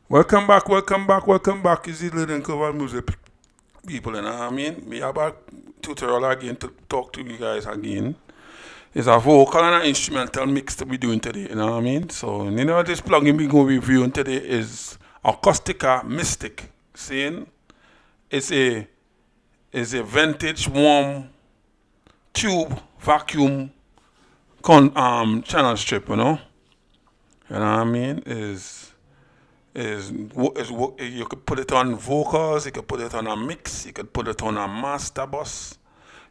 Welcome back, welcome back, welcome back. Is it Little Cover Music people, you know what I mean? Me about tutorial again to talk to you guys again. It's a vocal and an instrumental mix that we're doing today, you know what I mean? So, you know, this plugin we're going to be reviewing today is ACUSTICA Mystic. Seeing? It's a vintage warm tube vacuum channel strip, you know? You know what I mean? You could put it on vocals, you could put it on a mix, you could put it on a master bus.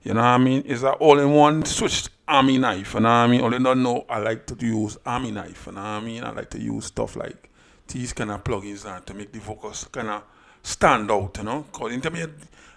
You know what I mean? It's an all-in-one switched army knife. You know what I mean? Only don't know I like to use army knife. You know what I mean? I like to use stuff like these kind of plugins to make the vocals kind of stand out. You know, because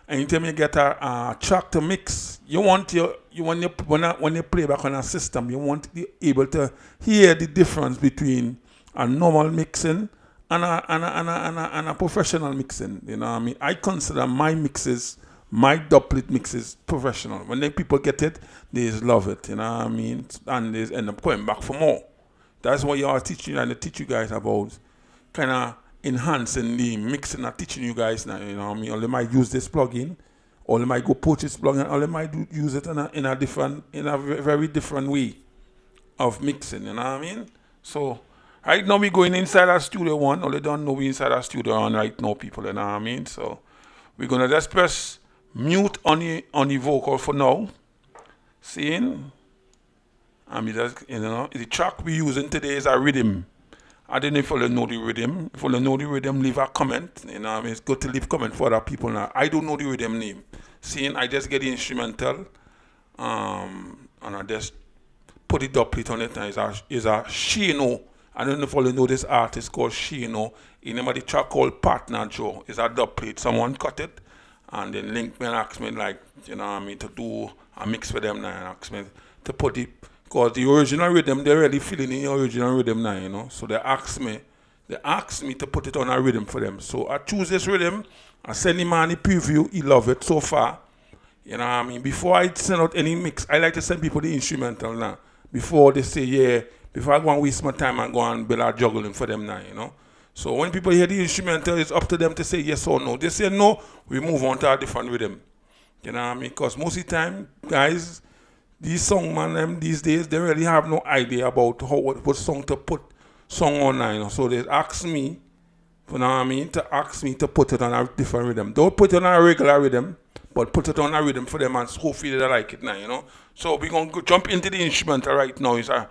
anytime you get a track to mix, you want when you play back on a system, you want to be able to hear the difference between a normal mixing and a professional mixing. You know what I mean? I consider my mixes, my dubplate mixes professional. When the people get it, they just love it. You know what I mean? And they end up going back for more. That's what you are teaching and I teach you guys about kind of enhancing the mixing and teaching you guys now. You know what I mean? Or they might use this plugin, or they might go purchase plugin, or they might use it in a very different way of mixing. You know what I mean? So right now we're going inside our studio one. Or they don't know we inside our studio one right now, people. You know what I mean? So we're gonna just press mute on the vocal for now. Seeing? I mean, the track we're using today is a rhythm. I don't know if you know the rhythm. If you know the rhythm, leave a comment. You know, I mean, it's good to leave comment for other people now. I don't know the rhythm name. Seeing, I just get the instrumental, and I just put the dubplate on it. And it's a Shino. I don't know if you know this artist called Shino. He named the track called Partner Joe. It's a dubplate. Someone cut it, and then link me and ask me like, you know what I mean, to do a mix for them now, and ask me to put it. Because the original rhythm, they're really feeling the original rhythm now, you know. So they asked me to put it on a rhythm for them. So I choose this rhythm, I send him on the preview, he love it so far. You know what I mean? Before I send out any mix, I like to send people the instrumental now. Before they say, yeah, before I go and waste my time and go and build a juggling for them now, you know. So when people hear the instrumental, it's up to them to say yes or no. They say no, we move on to a different rhythm. You know what I mean? Because most of the time, guys, these song man these days they really have no idea about what song to put song online. So they ask me, you know what I mean, to ask me to put it on a different rhythm. Don't put it on a regular rhythm, but put it on a rhythm for them and hopefully they like it now, you know. So we're gonna jump into the instrumental right now. It's a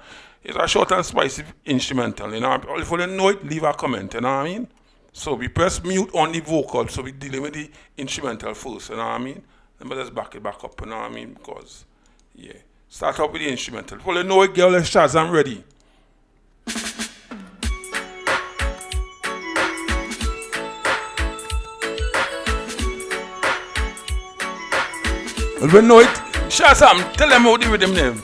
short and spicy instrumental, you know. If you don't know it, leave a comment, you know what I mean? So we press mute on the vocal, so we dealing with the instrumental first, you know what I mean? Let me just back it back up, you know what I mean? Because yeah. Start up with the instrumental. Well, you know it, girl, let's Shazam ready. Well, we know it. Shazam, tell them how the rhythm name.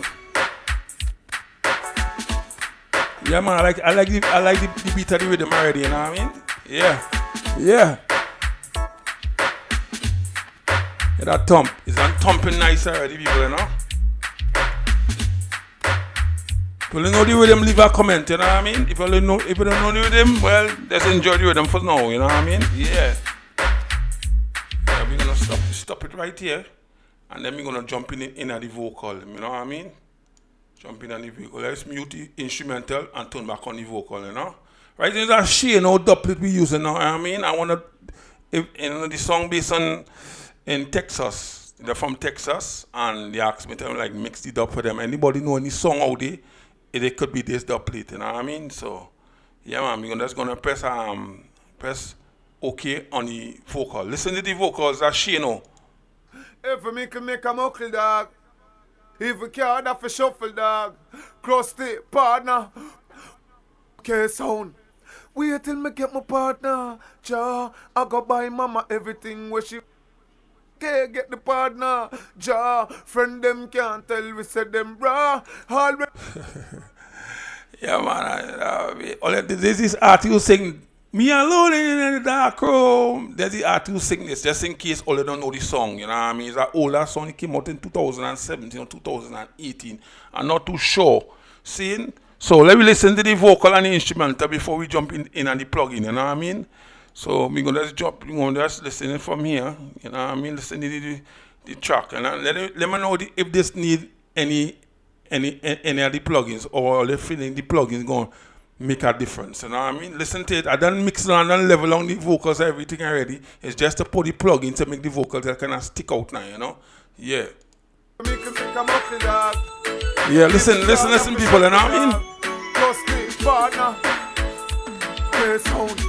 Yeah, man, I like the beat of the rhythm already, you know what I mean? Yeah. Yeah, that thump. It's thumping nice already, people, you know? If you don't know the rhythm, leave a comment, you know what I mean? If you don't know the rhythm, well, just enjoy the rhythm for now, you know what I mean? Yeah. Yeah, we're gonna stop it right here. And then we're gonna jump in at the vocal, you know what I mean? Jump in at the vocal. Let's mute the instrumental and turn back on the vocal, you know? Right, there's a Shane or dubplate we're using now, you know what I mean? I wanna, you know, the song based in Texas. They're from Texas, and they asked me to like mix the dub for them. Anybody know any song out there? It could be this dubplate, you know what I mean? So, yeah, man, we're just gonna press OK on the vocal. Listen to the vocals, that's Shino. If me can make a muckle, dog. If we can't have a shuffle, dog. Cross the partner. Okay, sound. Wait till me get my partner. Ja, I go buy mama everything where she get the partner. Ja, friend them can't tell we said them raw. Already. Yeah, man. There's this artist who sing "Me Alone in the Dark Room." There's the artist who sing this, just in case all you don't know the song. You know what I mean? It's an older song. It came out in 2017 or 2018. I'm not too sure. Seeing? So let me listen to the vocal and the instrumental before we jump in on the plugin, you know what I mean? So we're gonna just jump, we're gonna just listen it from here, you know what I mean? Listen to the track, and let me know if this need any of the plugins, or the feeling the plugins gonna make a difference, you know what I mean? Listen to it. I done mix it and done level on the vocals, everything already. It's just to put the plugin to make the vocals that kind of stick out now, you know? Yeah. Yeah, listen, people, you know what I mean? Partner, sound.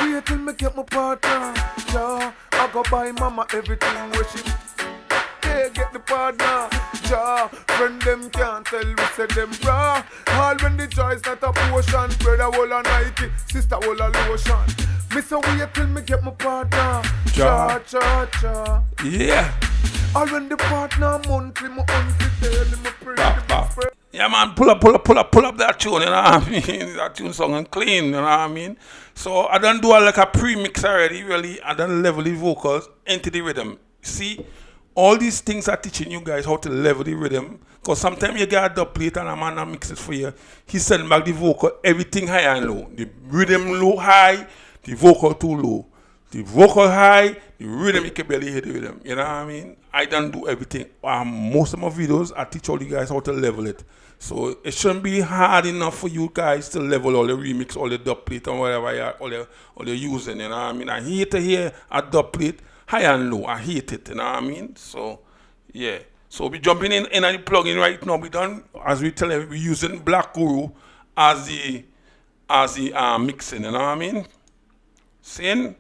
Wait till me get my partner. Yeah, I go buy mama everything where she. Yeah, get the partner. Yeah, friend them can't tell we say them bra. All when the joy's not a potion. Brother will a Nike, sister will a lotion. Me say wait till me get my partner. Cha cha cha. Yeah. All when the partner monthly, my auntie tell me pretty. Yeah, man, pull up that tune, you know what I mean? That tune song and clean, you know what I mean? So I done do like a pre-mix already, really. I done level the vocals into the rhythm. See, all these things are teaching you guys how to level the rhythm. Because sometimes you get a dub plate and a man mix it for you. He send back the vocal, everything high and low. The rhythm low high, the vocal too low. The vocal high, the rhythm, you can barely hear the rhythm. You know what I mean? I don't do everything. Most of my videos, I teach all you guys how to level it. So it shouldn't be hard enough for you guys to level all the remix, all the dub plate, and whatever all you're using. You know what I mean? I hate to hear a dub plate high and low. I hate it. You know what I mean? So yeah. So we jumping in the plugin right now. We done, as we tell you, we're using Black Guru as the mixing. You know what I mean? Seeing?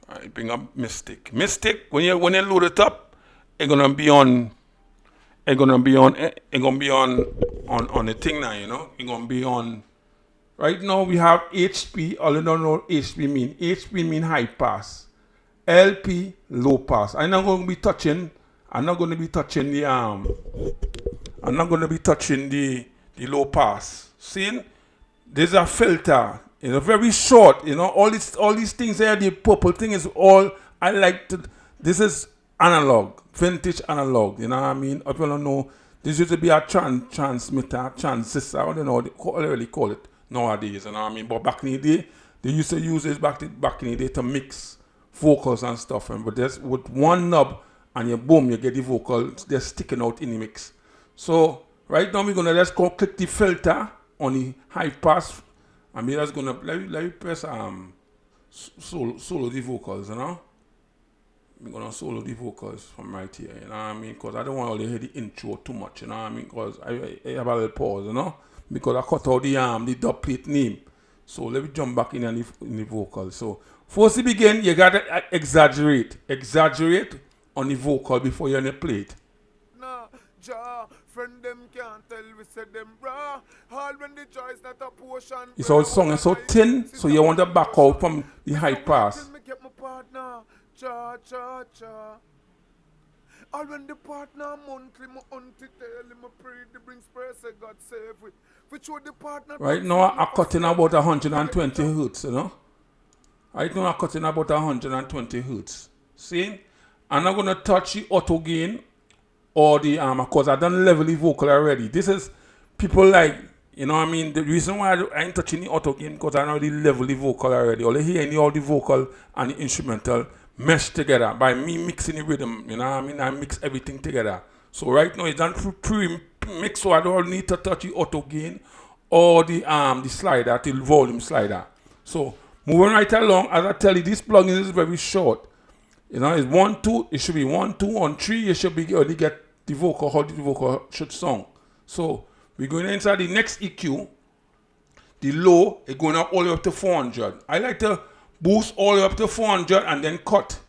Alright, bring up Mystic. Mystic, when you load it up, it's gonna be on the thing now, you know. It's gonna be on. Right now we have HP. All you don't know what HP mean. HP mean high pass. LP low pass. I'm not gonna be touching the low pass. See? There's a filter. It's very short, you know. All these things here, the purple thing is all I like to. This is analog, vintage analog. You know what I mean? If you don't know, this used to be a transmitter, transistor. I don't know what they really call it nowadays. You know what I mean? But back in the day, they used to use this back in the day to mix vocals and stuff. But just with one knob and you boom, you get the vocals. They're sticking out in the mix. So right now we're gonna just go click the filter on the high pass. I'm just gonna let me press solo the vocals, you know. I'm gonna solo the vocals from right here, you know what I mean? Because I don't want to hear the intro too much, you know what I mean? Because I have a little pause, you know. Because I cut out the dub plate name. So let me jump back in the vocals. So first to begin, you gotta exaggerate on the vocal before you're on the plate. Friend them can't tell we say them bra. All when the joy is not a potion. It's all song is so thin, so you want to back out from the high pass. Me get my partner. Cha cha cha. All when the partner monthly, my auntie tell him I pray the brings prayer say God save it. Which would the partner. Right now I'm cutting about 120 hertz, you know. Right now I'm cutting about 120 hertz. See? I'm not gonna touch the auto gain or the because I done level the vocal already. This is people like, you know what I mean? The reason why I ain't touching the auto gain because I already level the vocal already. All you hear all the vocal and the instrumental mesh together by me mixing the rhythm, you know what I mean? I mix everything together. So right now it's done pre-mix, so I don't need to touch the auto gain or the slider, the volume slider. So moving right along, as I tell you, this plugin is very short. You know, it's 1, 2, it should be 1, 2, on 3, you should be already get the vocal, how the vocal should sound. So we're going inside the next EQ. The low is going up all the way up to 400. I like to boost all the way up to 400 and then cut.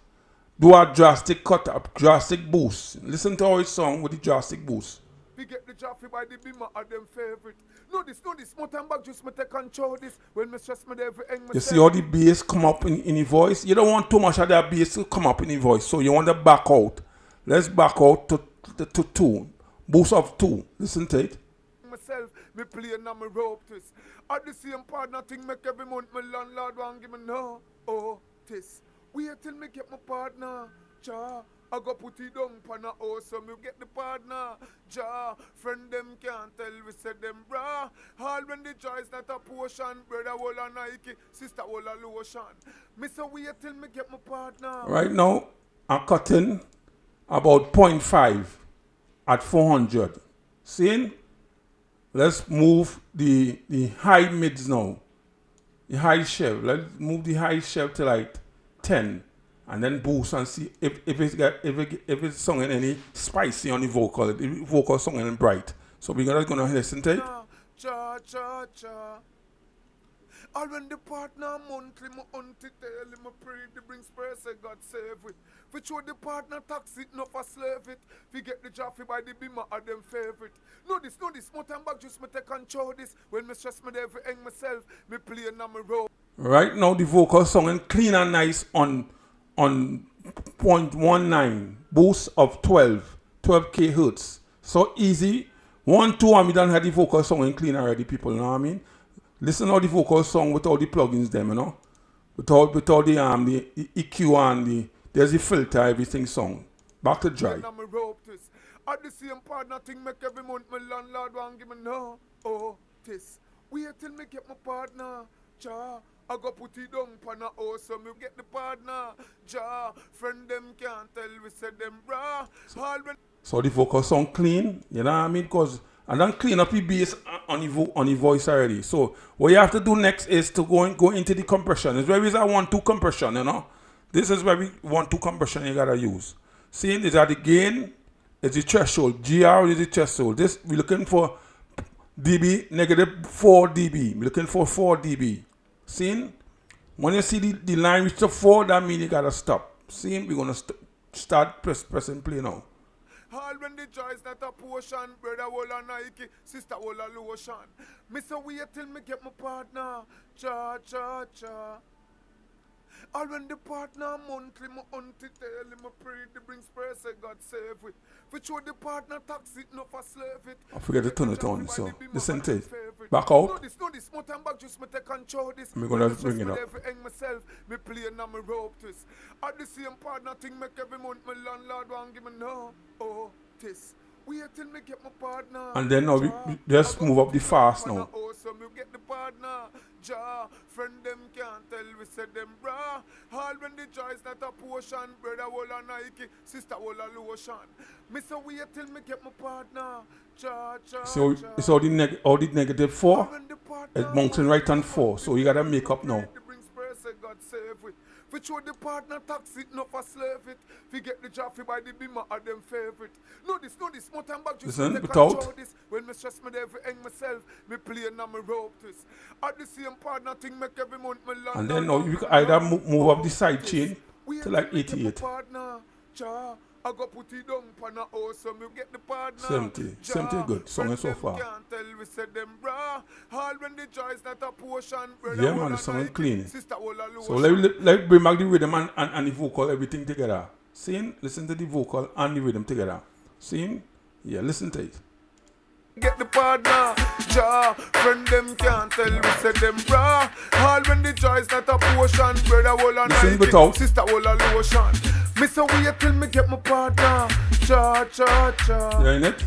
Do a drastic cut up, drastic boost. Listen to how it sounds with the drastic boost. We get the Jaffe by the beamer are them favorite. Know this, more time back just me take control this. When me stress me every end you see how the bass come up in the voice? You don't want too much of that bass to come up in the voice. So you want to back out. Let's back out to 2. Boost of 2. Listen to it. Myself, me play and me rope twist. At the same part, nothing make every month my landlord won't give me no. Oh, this. Wait till me get my partner. Cha, I go put it down pan a house, so me get the partner. Ja, friend them can't tell, we say them bra. All when the joy is not a potion, brother will a Nike, sister will a lotion. Me say wait till me get my partner. Right now, I'm cutting about 0.5 at 400. Seeing? Let's move the high mids now. The high shelf. Let's move the high shelf to like 10. And then boost and see if it's singing any spicy on the vocal. The vocal singing bright. So we're just gonna listen to it. Cha cha cha. All when the partner monthly, my auntie tell him, I pray the brings prayer, say God save it. Fi show the partner tax it, not for slave it. Fi get the job fi buy the beamer of them favorite. Know this, more time back, just me take control this. When me stress me there fi hang myself, me play on my road. Right now the vocal singing clean and nice on 0.19 boost of 12k hertz. So easy. 1, 2, and we done had the vocal singing clean already, people, you know what I mean? Listen to the vocal song with all the plugins them, you know? With all the EQ and there's the filter, everything song. Back to dry. At the same partner thing make every month my landlord won't give me no. Oh, this. Wait till me get my partner. Ja, I go put it down pan a house, so me get the partner. Ja, friend them can't tell, we say them bra. So the vocal song clean, you know what I mean? Because I done clean up the bass on the voice already. So what you have to do next is to go into the compression. It's where we say 1-2 compression, you know. This is where we 1-2 compression you gotta use. See, these are the gain, it's the threshold. GR is the threshold. This we're looking for dB negative 4 dB. We're looking for 4 dB. See, when you see the line reach to 4, that means you gotta stop. See, we're gonna start pressing play now. All when the joy is not a potion, brother will a Nike, sister will a lotion. Me say wait till me get my partner. Cha cha cha. All when the partner monthly, my auntie tell him, I pray the brings prayer, say God save it. For show the partner tax it, not for slave it. I forget to turn it on, so listen to it. Back out. Know this, more time back, just me take control this. I'm gonna bring it up. Myself, me play and me rope twist. At the same partner thing make every month, my landlord won't give me no. Oh, this. Wait till me get my partner. And then now we just move up the fast now. So me get the partner. Ja, friend them can't tell, we say them bra. All when the joy is not a potion, brother will a Nike, sister will a lotion. Me say wait till me get my partner. Ja, ja, so it's all the negative 4. It's mountain right and 4. So you gotta make up now. God save it. Fi show the partner tax it, not for slave it. Fi get the job, fi buy the beamer of them favorite. Know this, more time back, just listen, me take without. control this. When me stress me there, fi hang myself, me play and me rope twist. At the same partner thing make every month me land. And then now you can either move up the side chain to like 88. Partner, ja, I go put it down pan a house, so me get the partner. 70 good. Song so far. Can't tell, we say them bra. All when the joy is not a potion, yeah, man, the song clean. Sister will a So let bring back the rhythm and the vocal, everything together. See? Listen to the vocal and the rhythm together. See? Yeah, listen to it. Get the partner, ja, friend them can't tell, we say them bra. All when the joy is not a potion, brother will a Nike, sister will a lotion. Me say wait till me get my partner, cha cha cha. You in it?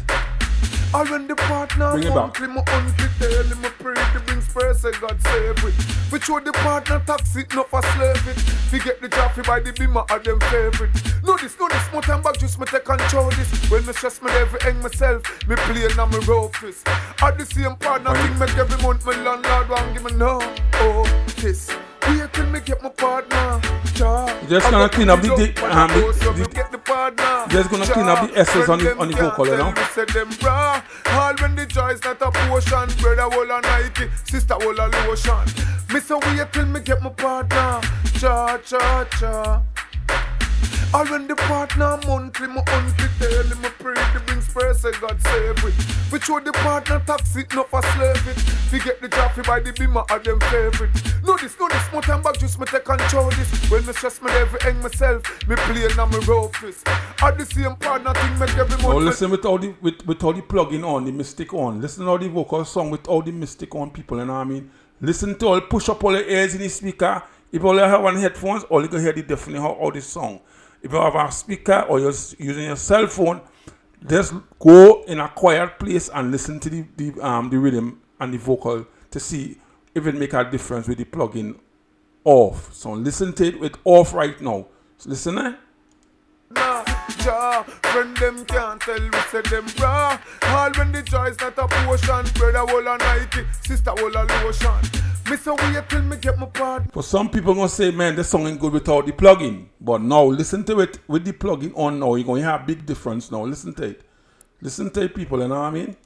All when the partner monthly, my auntie tell him, I pray the brings prayer, say God save it. Fi show the partner tax it, not for slave it. Fi get the job, fi buy the beamer of them favorite. Know this, more time back, just me take control this. When me stress me there, fi hang myself, me play and me rope twist. At the same partner thing make every month, my landlord won't give me no. Oh, this. Wait till me get my partner. Just gonna clean up the just gonna clean up the S's on the vocal, you know. All when the joy is not a potion, brother will a Nike, sister will a lotion. Me say wait till me get my partner. Cha cha cha. All when the partner monthly, my auntie tell him, I pray the brings prayer, say God save it. Fi show the partner tax it, not for slave it. Fi get the job, fi buy the beamer of them favorite. Know this, more time back, just me take control this. When me stress me there, fi hang myself, me play and me rope twist. At the same partner thing make every month. Oh, listen with all the plug-in on, the Mystic on. Listen to all the vocal song with all the Mystic on, people, you know what I mean? Listen to all, push up all the ears in the speaker. If all you have on headphones, all you can hear the definitely how all this song. if you have a speaker or you're using your cell phone, just go in a quiet place and listen to the rhythm and the vocal to see if it make a difference with the plugin off. So listen to it with off right now. So listen, eh? Nah, ja, friend them can't tell we say them raw. All when the joy is not a potion, brother will a Nike, sister will a lotion. Me say wait till me get my part. For some people gonna say, man, the song ain't good without the plugin. But now listen to it with the plugin on now. You're gonna hear a big difference now. Listen to it. Listen to it, people, you know what I mean?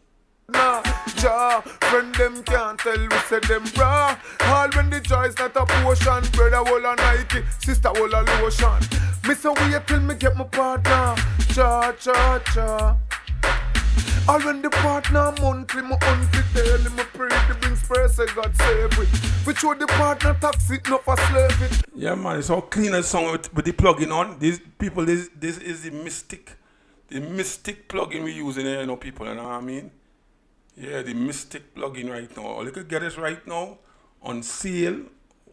Nah, ja, friend them can't tell we say them raw. All when the joy is not a potion, brother will a Nike, sister will a lotion. Me say wait till me get my partner. Cha cha cha. All when the partner monthly, my auntie tell him I pray the brings prayer, say God save it. We show the partner toxic, not for slave it. Yeah, man, it's all clean a song with the plugin on. These people, this is the mystic plugin we using here, you know, people, you know what I mean? Yeah, the Mystic plugin right now. Or you could get it right now on sale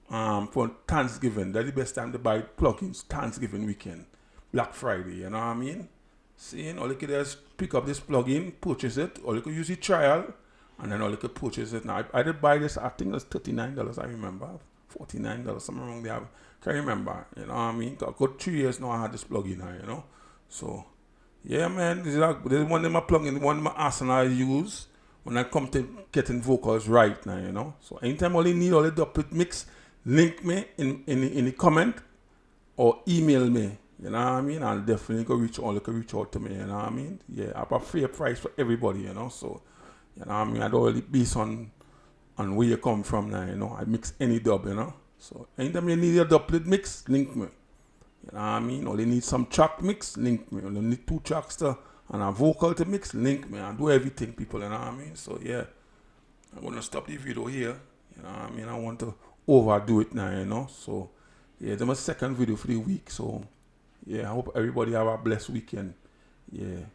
for Thanksgiving. That's the best time to buy plugins. Thanksgiving weekend, Black Friday. You know what I mean? See, all you could just pick up this plugin, purchase it, or you could use the trial, and then all you could purchase it. Now I did buy this. I think it was $39. I remember, $49, something wrong there. I can't remember. You know what I mean? Got good 3 years now. I had this plugin now. You know, so yeah, man. This is one of my plugins, one of my arsenal I use when I come to getting vocals right now, you know. So anytime all you need all the dubplate mix, link me in the comment or email me, you know what I mean? I'll definitely go reach out to me, you know what I mean? Yeah, I have a fair price for everybody, you know. So, you know what I mean? I don't really base on where you come from now, you know. I mix any dub, you know. So anytime you need a dubplate mix, link me. You know what I mean? Or you need some track mix, link me. Or you need 2 tracks to and a vocal to mix, link me. I do everything, people, you know what I mean? So yeah, I'm gonna stop the video here. You know what I mean? I want to overdo it now, you know. So yeah, it's my second video for the week. So yeah, I hope everybody have a blessed weekend. Yeah.